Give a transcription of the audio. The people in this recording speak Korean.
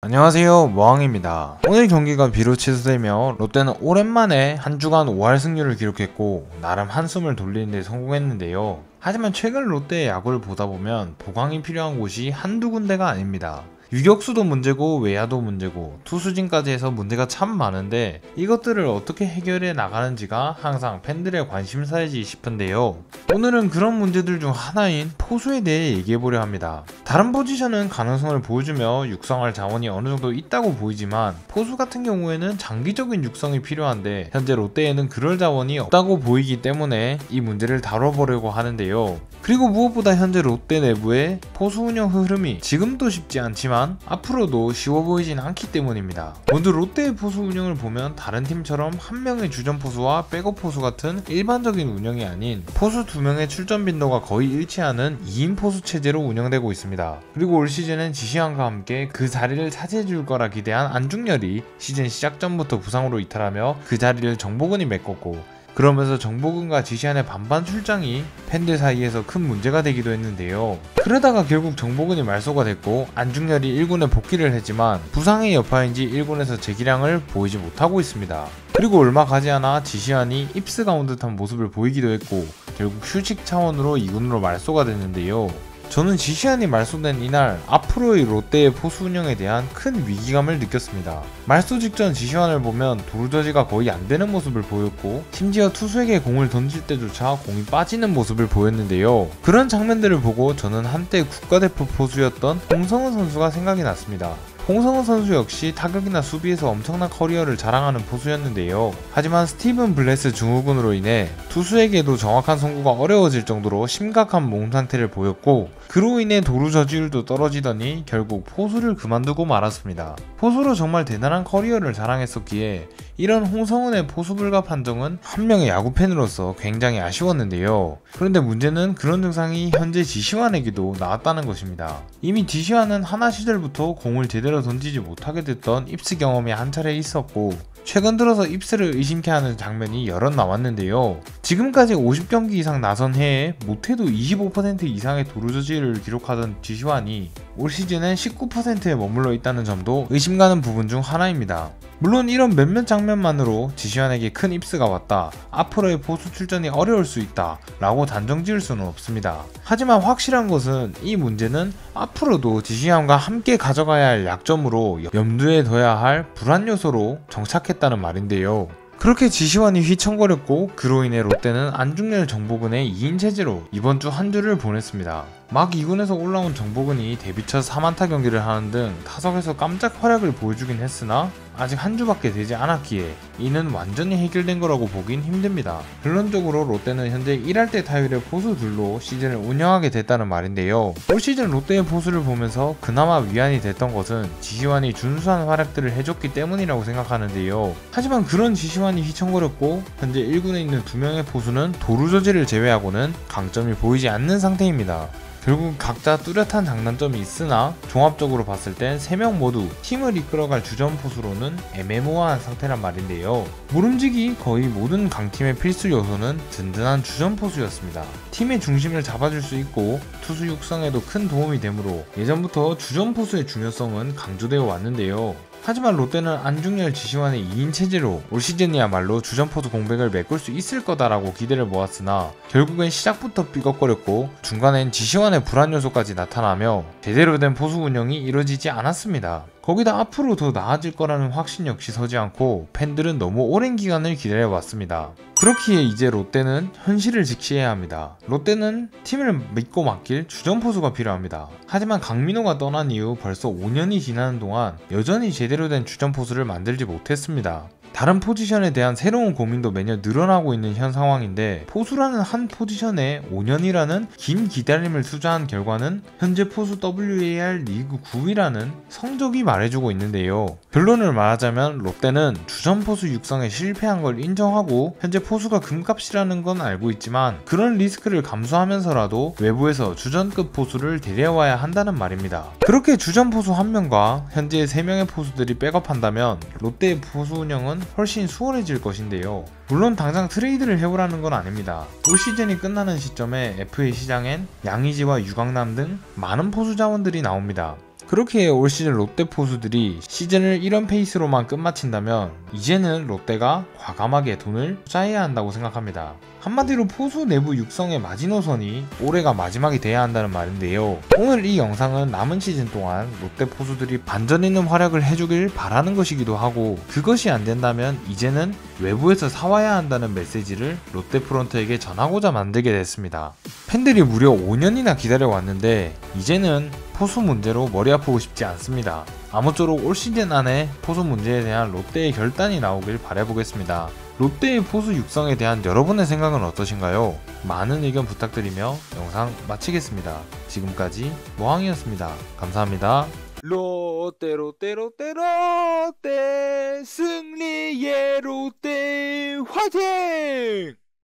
안녕하세요, 모항입니다. 오늘 경기가 비로 취소되며 롯데는 오랜만에 한 주간 5할 승률을 기록했고 나름 한숨을 돌리는 데 성공했는데요. 하지만 최근 롯데의 야구를 보다 보면 보강이 필요한 곳이 한두 군데가 아닙니다. 유격수도 문제고 외야도 문제고 투수진까지 해서 문제가 참 많은데 이것들을 어떻게 해결해 나가는지가 항상 팬들의 관심사이지 싶은데요. 오늘은 그런 문제들 중 하나인 포수에 대해 얘기해보려 합니다. 다른 포지션은 가능성을 보여주며 육성할 자원이 어느정도 있다고 보이지만 포수 같은 경우에는 장기적인 육성이 필요한데 현재 롯데에는 그럴 자원이 없다고 보이기 때문에 이 문제를 다뤄보려고 하는데요. 그리고 무엇보다 현재 롯데 내부의 포수 운영 흐름이 지금도 쉽지 않지만 앞으로도 쉬워 보이진 않기 때문입니다. 먼저 롯데의 포수 운영을 보면 다른 팀처럼 한 명의 주전 포수와 백업 포수 같은 일반적인 운영이 아닌 포수 2명의 출전 빈도가 거의 일치하는 2인 포수 체제로 운영되고 있습니다. 그리고 올 시즌은 지시환과 함께 그 자리를 차지해줄 거라 기대한 안중열이 시즌 시작 전부터 부상으로 이탈하며 그 자리를 정보근이 메꿨고 그러면서 정보근과 지시환의 반반 출장이 팬들 사이에서 큰 문제가 되기도 했는데요. 그러다가 결국 정보근이 말소가 됐고 안중열이 1군에 복귀를 했지만 부상의 여파인지 1군에서 제기량을 보이지 못하고 있습니다. 그리고 얼마 가지 않아 지시환이 입스가 온 듯한 모습을 보이기도 했고 결국 휴식 차원으로 2군으로 말소가 됐는데요. 저는 지시환이 말소된 이날 앞으로의 롯데의 포수 운영에 대한 큰 위기감을 느꼈습니다. 말소 직전 지시환을 보면 도루저지가 거의 안되는 모습을 보였고 심지어 투수에게 공을 던질 때조차 공이 빠지는 모습을 보였는데요. 그런 장면들을 보고 저는 한때 국가대표 포수였던 홍성은 선수가 생각이 났습니다. 홍성은 선수 역시 타격이나 수비에서 엄청난 커리어를 자랑하는 포수였는데요. 하지만 스티븐 블레스 증후군으로 인해 투수에게도 정확한 송구가 어려워질 정도로 심각한 몸 상태를 보였고 그로 인해 도루 저지율도 떨어지더니 결국 포수를 그만두고 말았습니다. 포수로 정말 대단한 커리어를 자랑했었기에 이런 홍성은의 포수 불가 판정은 한 명의 야구팬으로서 굉장히 아쉬웠는데요. 그런데 문제는 그런 증상이 현재 지시환에게도 나왔다는 것입니다. 이미 지시환은 하나 시절부터 공을 제대로 던지지 못하게 됐던 입스 경험이 한 차례 있었고 최근 들어서 입스를 의심케 하는 장면이 여럿 나왔는데요. 지금까지 50경기 이상 나선 해에 못해도 25% 이상의 도루저지를 기록하던 지시환이 올 시즌엔 19%에 머물러 있다는 점도 의심가는 부분 중 하나입니다. 물론 이런 몇몇 장면만으로 지시환에게 큰 입스가 왔다, 앞으로의 포수 출전이 어려울 수 있다 라고 단정 지을 수는 없습니다. 하지만 확실한 것은 이 문제는 앞으로도 지시환과 함께 가져가야 할 약점으로 염두에 둬야 할 불안 요소로 정착했다는 말인데요. 그렇게 지시환이 휘청거렸고 그로 인해 롯데는 안중열 정보근의 2인 체제로 이번 주 한 주를 보냈습니다. 막 2군에서 올라온 정보근이 데뷔 첫 3안타 경기를 하는 등 타석에서 깜짝 활약을 보여주긴 했으나 아직 한 주밖에 되지 않았기에 이는 완전히 해결된 거라고 보긴 힘듭니다. 결론적으로 롯데는 현재 1할대 타율의 포수들로 시즌을 운영하게 됐다는 말인데요. 올 시즌 롯데의 포수를 보면서 그나마 위안이 됐던 것은 지시환이 준수한 활약들을 해줬기 때문이라고 생각하는데요. 하지만 그런 지시환이 휘청거렸고 현재 1군에 있는 2명의 포수는 도루저지를 제외하고는 강점이 보이지 않는 상태입니다. 결국 각자 뚜렷한 장단점이 있으나 종합적으로 봤을 땐 3명 모두 팀을 이끌어갈 주전 포수로는 애매모호한 상태란 말인데요. 모름지기 거의 모든 강팀의 필수 요소는 든든한 주전 포수였습니다. 팀의 중심을 잡아줄 수 있고 투수 육성에도 큰 도움이 되므로 예전부터 주전 포수의 중요성은 강조되어 왔는데요. 하지만 롯데는 안중열 지시환의 2인 체제로 올 시즌이야말로 주전포수 공백을 메꿀 수 있을 거다라고 기대를 모았으나 결국엔 시작부터 삐걱거렸고 중간엔 지시환의 불안 요소까지 나타나며 제대로 된 포수 운영이 이루어지지 않았습니다. 거기다 앞으로 더 나아질 거라는 확신 역시 서지 않고 팬들은 너무 오랜 기간을 기다려왔습니다. 그렇기에 이제 롯데는 현실을 직시해야 합니다. 롯데는 팀을 믿고 맡길 주전 포수가 필요합니다. 하지만 강민호가 떠난 이후 벌써 5년이 지나는 동안 여전히 제대로 된 주전 포수를 만들지 못했습니다. 다른 포지션에 대한 새로운 고민도 매년 늘어나고 있는 현 상황인데 포수라는 한 포지션에 5년이라는 긴 기다림을 투자한 결과는 현재 포수 WAR 리그 9위라는 성적이 말해주고 있는데요. 결론을 말하자면 롯데는 주전 포수 육성에 실패한 걸 인정하고 현재 포수가 금값이라는 건 알고 있지만 그런 리스크를 감수하면서라도 외부에서 주전급 포수를 데려와야 한다는 말입니다. 그렇게 주전 포수 1명과 현재 3명의 포수들이 백업한다면 롯데의 포수 운영은 훨씬 수월해질 것인데요. 물론 당장 트레이드를 해오라는 건 아닙니다. 올 시즌이 끝나는 시점에 FA 시장엔 양의지와 유강남 등 많은 포수 자원들이 나옵니다. 그렇게 올 시즌 롯데 포수들이 시즌을 이런 페이스로만 끝마친다면 이제는 롯데가 과감하게 돈을 투자해야 한다고 생각합니다. 한마디로 포수 내부 육성의 마지노선이 올해가 마지막이 돼야 한다는 말인데요. 오늘 이 영상은 남은 시즌 동안 롯데 포수들이 반전 있는 활약을 해주길 바라는 것이기도 하고, 그것이 안 된다면 이제는 외부에서 사와야 한다는 메시지를 롯데 프런트에게 전하고자 만들게 됐습니다. 팬들이 무려 5년이나 기다려왔는데 이제는 포수 문제로 머리 아프고 싶지 않습니다. 아무쪼록 올 시즌 안에 포수 문제에 대한 롯데의 결단이 나오길 바라보겠습니다. 롯데의 포수 육성에 대한 여러분의 생각은 어떠신가요? 많은 의견 부탁드리며 영상 마치겠습니다. 지금까지 모항이었습니다. 감사합니다. 롯데 롯데 롯데 롯데 승리의 롯데 화이팅!